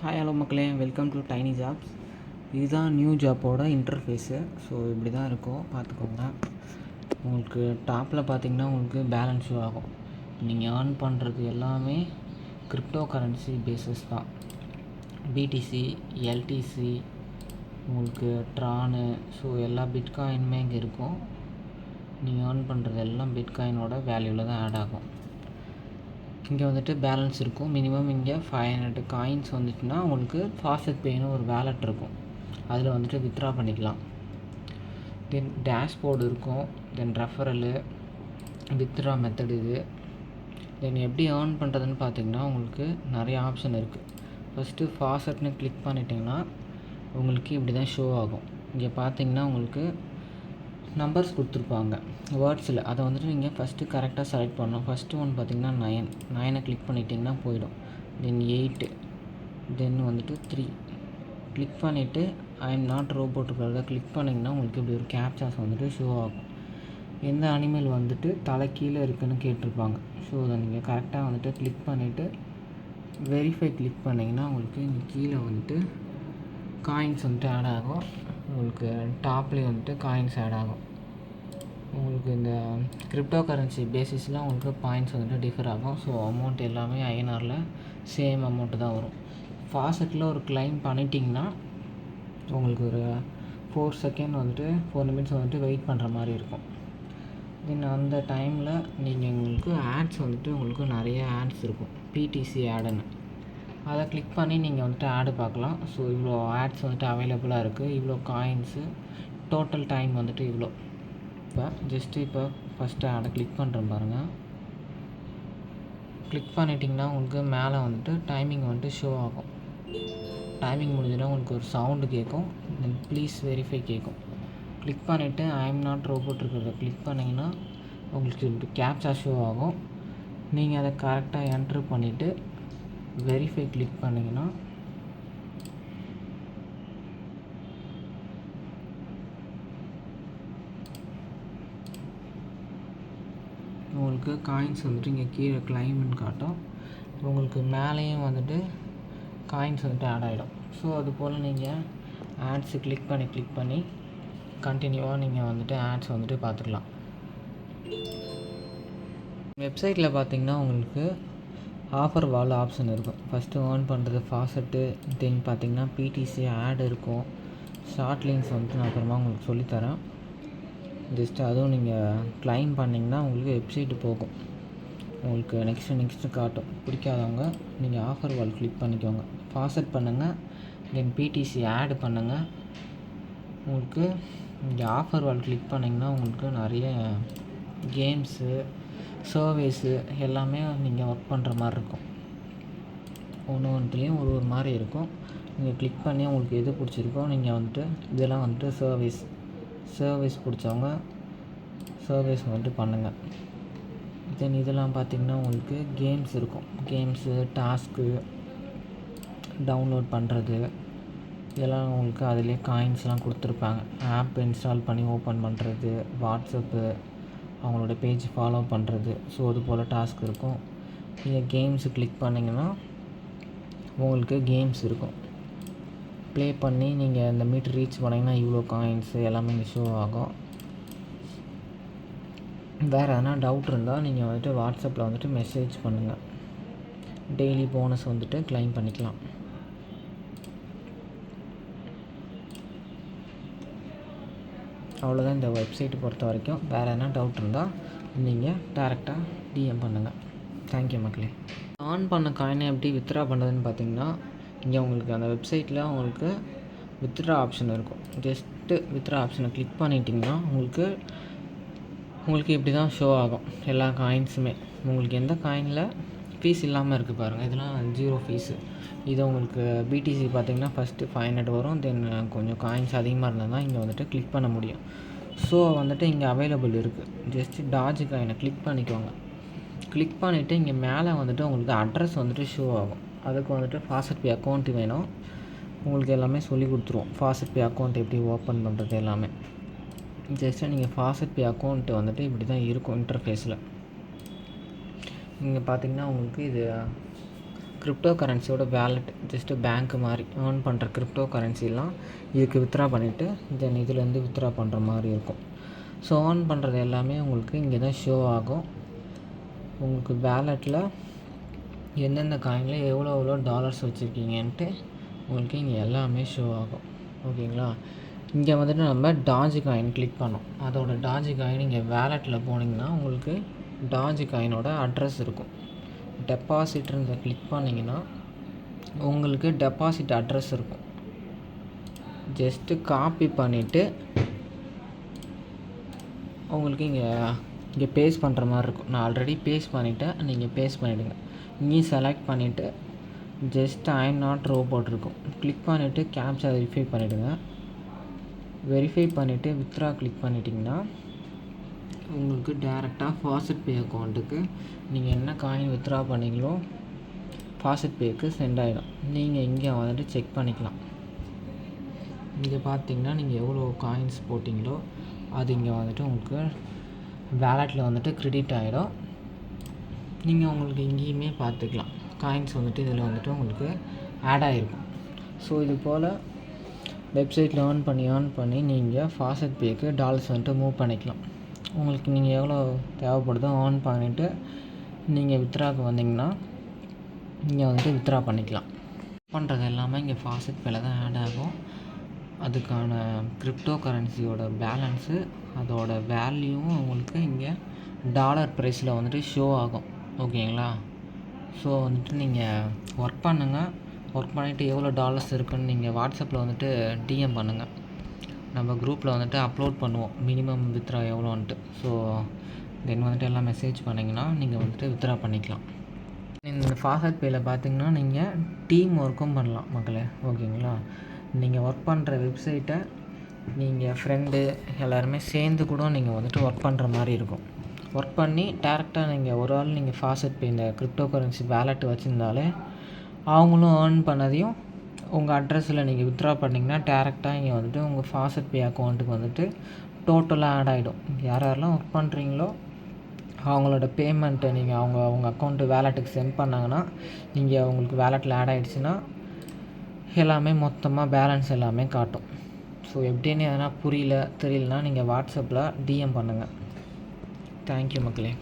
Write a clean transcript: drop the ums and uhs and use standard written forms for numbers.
Hi hello மக்களே, welcome to tiny jobs. இதுதான் new ஜாப்போட interface. So இப்படி தான் இருக்கும், பார்த்துக்கோங்க. உங்களுக்கு டாப்பில் பார்த்தீங்கன்னா உங்களுக்கு பேலன்ஸ் ஷோ ஆகும். நீங்கள் ஏர்ன் பண்ணுறது எல்லாமே கிரிப்டோ கரன்சி பேஸஸ் தான். பிடிசி, எல்டிசி, உங்களுக்கு ட்ரானு, ஸோ எல்லா பிட்காயினுமே இங்கே இருக்கும். நீங்கள் ஏர்ன் பண்ணுறது எல்லாம் பிட்காயினோட வேல்யூவில் தான் ஆட் ஆகும். இங்கே வந்துட்டு பேலன்ஸ் இருக்கும். மினிமம் இங்கே 500 காயின்ஸ் வந்துச்சுன்னா உங்களுக்கு ஃபாஸ்ட் பேன்னு ஒரு வேலெட் இருக்கும். அதில் வந்துட்டு வித்ட்ரா பண்ணிக்கலாம். தென் டேஷ்போர்டு இருக்கும். தென் ரெஃபரலு, வித்ட்ரா மெத்தட் இது. தென் எப்படி ஏர்ன் பண்ணுறதுன்னு பார்த்தீங்கன்னா உங்களுக்கு நிறைய ஆப்ஷன் இருக்குது. ஃபஸ்ட்டு ஃபாஸ்ட்னு கிளிக் பண்ணிட்டிங்கன்னா உங்களுக்கு இப்படி தான் ஷோ ஆகும். இங்கே பார்த்தீங்கன்னா உங்களுக்கு நம்பர்ஸ் கொடுத்துருப்பாங்க வேர்ட்ஸில். அதை வந்துட்டு நீங்கள் ஃபஸ்ட்டு கரெக்டாக செலக்ட் பண்ணணும். ஃபஸ்ட்டு ஒன் பார்த்திங்கன்னா 9 கிளிக் பண்ணிட்டிங்கன்னா போயிடும். தென் 8, தென் வந்துட்டு 3 கிளிக் பண்ணிவிட்டு ஐ எம் நாட் ரோபோட் இருக்கிறத கிளிக் பண்ணிங்கன்னா உங்களுக்கு இப்படி ஒரு கேப்சாஸ் வந்துட்டு ஷோ ஆகும். எந்த அனிமல் வந்துட்டு தலை கீழே இருக்குதுன்னு கேட்டிருப்பாங்க. ஸோ அதை நீங்கள் கரெக்டாக வந்துட்டு கிளிக் பண்ணிவிட்டு வெரிஃபை கிளிக் பண்ணிங்கன்னா உங்களுக்கு இங்கே கீழே வந்துட்டு காயின்ஸ் வந்துட்டு ஆட் ஆகும். உங்களுக்கு டாப்லேயே வந்துட்டு காயின்ஸ் ஆட் ஆகும். உங்களுக்கு இந்த கிரிப்டோ கரன்சி பேசிஸ்லாம் உங்களுக்கு பாயிண்ட்ஸ் வந்துட்டு டிஃபர் ஆகும். ஸோ அமௌண்ட் எல்லாமே ஐஎன்ஆரில் சேம் அமௌண்ட்டு தான் வரும். ஃபாஸ்ட்டில் ஒரு கிளைம் பண்ணிட்டிங்கன்னா உங்களுக்கு ஒரு 4 செகண்ட் வந்துட்டு 4 நிமிட்ஸ் வந்துட்டு வெயிட் பண்ணுற மாதிரி இருக்கும். தென் அந்த டைமில் நீங்கள் உங்களுக்கு ஆட்ஸ் வந்துட்டு உங்களுக்கு நிறைய ஆட்ஸ் இருக்கும். பிடிசி ஆடுன்னு அதை கிளிக் பண்ணி நீங்கள் வந்துட்டு ஆடு பார்க்கலாம். ஸோ இவ்வளோ ஆட்ஸ் வந்துட்டு அவைலபிளாக இருக்குது. இவ்வளோ காயின்ஸு, டோட்டல் டைம் வந்துட்டு இவ்வளோ. இப்போ ஃபஸ்ட்டு ஆடை கிளிக் பண்ணுறேன் பாருங்கள். கிளிக் பண்ணிட்டிங்கன்னா உங்களுக்கு மேலே வந்துட்டு டைமிங் வந்துட்டு ஷோ ஆகும். டைமிங் முடிஞ்சுன்னா உங்களுக்கு ஒரு சவுண்டு கேட்கும். தென் ப்ளீஸ் வெரிஃபை கேட்கும். கிளிக் பண்ணிவிட்டு ஐ எம் நாட் ரோபோட் இருக்கிறத கிளிக் பண்ணிங்கன்னா உங்களுக்கு கேப்சா ஷோ ஆகும். நீங்கள் அதை கரெக்டாக என்ட்ரு பண்ணிவிட்டு வெரிஃபை கிளிக் பண்ணிங்கன்னா உங்களுக்கு காயின்ஸ் வந்துட்டு இங்கே கீழே கிளைம்னு காட்டும். உங்களுக்கு மேலேயும் வந்துட்டு காயின்ஸ் வந்துட்டு ஆட் ஆகிடும். ஸோ அதுபோல் நீங்கள் ஆட்ஸு கிளிக் பண்ணி கண்டினியூவாக நீங்கள் வந்துட்டு ஆட்ஸ் வந்துட்டு பார்த்துக்கலாம். வெப்சைட்டில் பார்த்தீங்கன்னா உங்களுக்கு ஆஃபர் வால் ஆப்ஷன் இருக்கும். ஃபஸ்ட்டு ஏர்ன் பண்ணுறது ஃபாஸ்ட்டு, தென் பார்த்தீங்கன்னா பிடிசி ஆட் இருக்கும். ஷார்ட் லிங்க்ஸ் வந்துட்டு நான் அப்புறமா உங்களுக்கு சொல்லித்தரேன். ஜஸ்ட்டு அதுவும் நீங்கள் கிளைம் பண்ணிங்கன்னா உங்களுக்கு வெப்சைட்டு போகும். உங்களுக்கு நெக்ஸ்ட்டு காட்டும். பிடிக்காதவங்க நீங்கள் ஆஃபர் வால் கிளிக் பண்ணிக்கோங்க. ஃபாஸ்ட் பண்ணுங்கள், தென் பிடிசி ஆட் பண்ணுங்கள். உங்களுக்கு இங்கே ஆஃபர் வால் கிளிக் பண்ணிங்கன்னா உங்களுக்கு நிறைய கேம்ஸு, சர்வீஸு எல்லாமே நீங்கள் ஒர்க் பண்ணுற மாதிரி இருக்கும். ஒன்றுத்துலேயும் ஒரு மாதிரி இருக்கும். நீங்கள் கிளிக் பண்ணி உங்களுக்கு எது பிடிச்சிருக்கோ நீங்கள் வந்துட்டு இதெல்லாம் வந்துட்டு சர்வீஸ் பிடிச்சவங்க சர்வீஸ் வந்துட்டு பண்ணுங்கள். தென் இதெல்லாம் பார்த்திங்கன்னா உங்களுக்கு கேம்ஸ் இருக்கும். கேம்ஸு, டாஸ்க்கு, டவுன்லோட் பண்ணுறது இதெல்லாம் உங்களுக்கு அதிலே காயின்ஸ்லாம் கொடுத்துருப்பாங்க. ஆப் இன்ஸ்டால் பண்ணி ஓப்பன் பண்ணுறது, வாட்ஸ்அப்பு, அவங்களோட பேஜ் ஃபாலோ பண்ணுறது. ஸோ அது போல் டாஸ்க் இருக்கும். நீங்கள் கேம்ஸு கிளிக் பண்ணிங்கன்னா உங்களுக்கு கேம்ஸ் இருக்கும். ப்ளே பண்ணி நீங்கள் இந்த மீட்டர் ரீச் பண்ணிங்கன்னா இவ்வளோ காயின்ஸு எல்லாமே இங்கே ஷோ ஆகும். வேறு எதனா டவுட் இருந்தால் நீங்கள் வந்துட்டு வாட்ஸ்அப்பில் வந்துட்டு மெசேஜ் பண்ணுங்கள். டெய்லி போனஸ் வந்துட்டு கிளைம் பண்ணிக்கலாம். அவ்வளோதான் இந்த வெப்சைட்டை பொறுத்த வரைக்கும். வேறு எதனா டவுட் இருந்தால் நீங்கள் டேரெக்டாக டிஎம் பண்ணுங்கள். தேங்க்யூ மக்களே. ஆன் பண்ண காயினை எப்படி வித்ட்ரா பண்ணுறதுன்னு பார்த்தீங்கன்னா இங்கே உங்களுக்கு அந்த வெப்சைட்டில் உங்களுக்கு வித்ட்ரா ஆப்ஷன் இருக்கும். ஜஸ்ட்டு வித்ட்ரா ஆப்ஷனை கிளிக் பண்ணிட்டிங்கன்னா உங்களுக்கு இப்படி தான் ஷோ ஆகும் எல்லா காயின்ஸுமே. உங்களுக்கு எந்த காயினில் ஃபீஸ் இல்லாமல் இருக்குது பாருங்கள், இதெல்லாம் 0 ஃபீஸு. இது உங்களுக்கு பிடிசி பார்த்திங்கன்னா ஃபஸ்ட்டு 500 வரும். தென் கொஞ்சம் காயின்ஸ் அதிகமாக இருந்தால் தான் இங்கே வந்துட்டு கிளிக் பண்ண முடியும். ஸோ வந்துட்டு இங்கே அவைலபிள் இருக்குது. ஜஸ்ட்டு டாஜ் காயினை கிளிக் பண்ணிக்கோங்க. கிளிக் பண்ணிவிட்டு இங்கே மேலே வந்துட்டு உங்களுக்கு அட்ரஸ் வந்துட்டு ஷோ ஆகும். அதுக்கு வந்துட்டு ஃபாஸ்ட் பே அக்கௌண்ட் வேணும். உங்களுக்கு எல்லாமே சொல்லி கொடுத்துருவோம். ஃபாஸ்ட் பே அக்கௌண்ட் எப்படி ஓப்பன் பண்ணுறது எல்லாமே. ஜஸ்ட்டு நீங்கள் ஃபாஸ்ட் பே அக்கௌண்ட்டு வந்துட்டு இப்படி தான் இருக்கும் இன்டர்ஃபேஸில். இங்கே பார்த்தீங்கன்னா உங்களுக்கு இது கிரிப்டோ கரன்சியோட வேலெட் ஜஸ்ட்டு பேங்க் மாதிரி ஏர்ன் பண்ணுற கிரிப்டோ கரன்சிலாம் இதுக்கு வித்ட்ரா பண்ணிவிட்டு தென் இதுலேருந்து வித்ட்ரா பண்ணுற மாதிரி இருக்கும். ஸோ ஏர்ன் பண்ணுறது எல்லாமே உங்களுக்கு இங்கே தான் ஷோ ஆகும். உங்களுக்கு வேலெட்டில் எந்தெந்த காயினில் எவ்வளோ டாலர்ஸ் வச்சுருக்கீங்கன்ட்டு உங்களுக்கு இங்கே எல்லாமே ஷோ ஆகும். ஓகேங்களா? இங்கே வந்துட்டு நம்ம டாஜ் காயின் கிளிக் பண்ணோம். அதோட டாஜ் காயின் இங்கே வேலெட்டில் போனீங்கன்னா உங்களுக்கு டாஜ் காயினோட அட்ரஸ் இருக்கும். டெபாசிட்ன்றதை கிளிக் பண்ணிங்கன்னா உங்களுக்கு டெபாசிட் அட்ரஸ் இருக்கும். ஜஸ்ட்டு காப்பி பண்ணிவிட்டு உங்களுக்கு இங்கே பேஸ்ட் பண்ணுற மாதிரி இருக்கும். நான் ஆல்ரெடி பேஸ்ட் பண்ணிவிட்டேன், நீங்கள் பேஸ்ட் பண்ணிவிடுங்க. இங்கேயும் செலக்ட் பண்ணிவிட்டு just I am not robot இருக்கும். கிளிக் பண்ணிவிட்டு கேப்சா வெரிஃபை பண்ணிவிடுங்க. வெரிஃபை பண்ணிவிட்டு வித்ட்ரா கிளிக் பண்ணிட்டீங்கன்னா உங்களுக்கு டேரெக்டாக ஃபாஸ்ட் பே அக்கௌண்ட்டுக்கு நீங்கள் என்ன காயின் வித்ட்ரா பண்ணீங்களோ ஃபாஸ்ட் பேக்கு சென்ட் ஆகிடும். நீங்கள் இங்கே வந்துட்டு செக் பண்ணிக்கலாம். இங்கே பார்த்தீங்கன்னா நீங்கள் எவ்வளோ காயின்ஸ் போட்டிங்களோ அது இங்கே வந்துட்டு உங்களுக்கு வேலெட்டில் வந்துட்டு கிரெடிட் ஆகிடும். நீங்கள் உங்களுக்கு இங்கேயுமே பார்த்துக்கலாம் காயின்ஸ் வந்துட்டு இதில் வந்துட்டு உங்களுக்கு ஆட் ஆகிருக்கும். ஸோ இது போல் வெப்சைட்டில் ஏர்ன் பண்ணி நீங்கள் ஃபாஸ்ட் பேக்கு டாலர்ஸ் வந்துட்டு மூவ் பண்ணிக்கலாம். உங்களுக்கு நீங்கள் எவ்வளோ தேவைப்படுதோ ஏர்ன் பண்ணிவிட்டு நீங்கள் வித்ட்ராக்கு வந்தீங்கன்னா இங்கே வந்துட்டு வித்ட்ரா பண்ணிக்கலாம். பண்ணுறது எல்லாமே இங்கே ஃபாஸ்ட் பேல தான் ஆட் ஆகும். அதுக்கான கிரிப்டோ கரன்சியோட பேலன்ஸு அதோட வேல்யூவும் உங்களுக்கு இங்கே டாலர் ப்ரைஸில் வந்துட்டு ஷோ ஆகும். ஓகேங்களா? ஸோ வந்துட்டு நீங்கள் ஒர்க் பண்ணுங்கள். ஒர்க் பண்ணிவிட்டு எவ்வளோ டாலர்ஸ் இருக்குதுன்னு நீங்கள் வாட்ஸ்அப்பில் வந்துட்டு டிஎம் பண்ணுங்கள். நம்ம குரூப்பில் வந்துட்டு அப்லோட் பண்ணுவோம் மினிமம் வித்ட்ரா எவ்வளோன்ட்டு. ஸோ தென் வந்துட்டு எல்லாம் மெசேஜ் பண்ணிங்கன்னா நீங்கள் வந்துட்டு வித்ட்ரா பண்ணிக்கலாம். இந்த ஃபாஸ்ட் பேயில் பார்த்தீங்கன்னா நீங்கள் டீம் ஒர்க்கும் பண்ணலாம் மக்களே. ஓகேங்களா? நீங்கள் ஒர்க் பண்ணுற வெப்சைட்டை நீங்கள் ஃப்ரெண்டு எல்லாருமே சேர்ந்து கூட நீங்கள் வந்துட்டு ஒர்க் பண்ணுற மாதிரி இருக்கும். ஒர்க் பண்ணி டேரெக்டாக நீங்கள் ஒரு ஆள் நீங்கள் ஃபாஸ்ட் பே இந்த கிரிப்டோ கரன்சி வேலெட் வச்சுருந்தாலே அவங்களும் ஏர்ன் பண்ணதையும் உங்கள் அட்ரஸில் நீங்கள் வித்ட்ரா பண்ணிங்கன்னா டேரெக்டாக இங்கே வந்துட்டு உங்கள் ஃபாஸ்ட் பே அக்கௌண்ட்டுக்கு வந்துட்டு டோட்டலாக ஆட் ஆகிடும். யாரெல்லாம் ஒர்க் பண்ணுறீங்களோ அவங்களோட பேமெண்ட்டை நீங்கள் அவங்க அக்கௌண்ட்டு வேலெட்டுக்கு சென்ட் பண்ணாங்கன்னா இங்கே அவங்களுக்கு வேலெட்டில் ஆட் ஆகிடுச்சுன்னா எல்லாமே மொத்தமாக பேலன்ஸ் எல்லாமே காட்டும். ஸோ எப்படின்னு எதனா தெரியலனா நீங்கள் வாட்ஸ்அப்பில் டிஎம் பண்ணுங்கள். தேங்க்யூ மக்களே.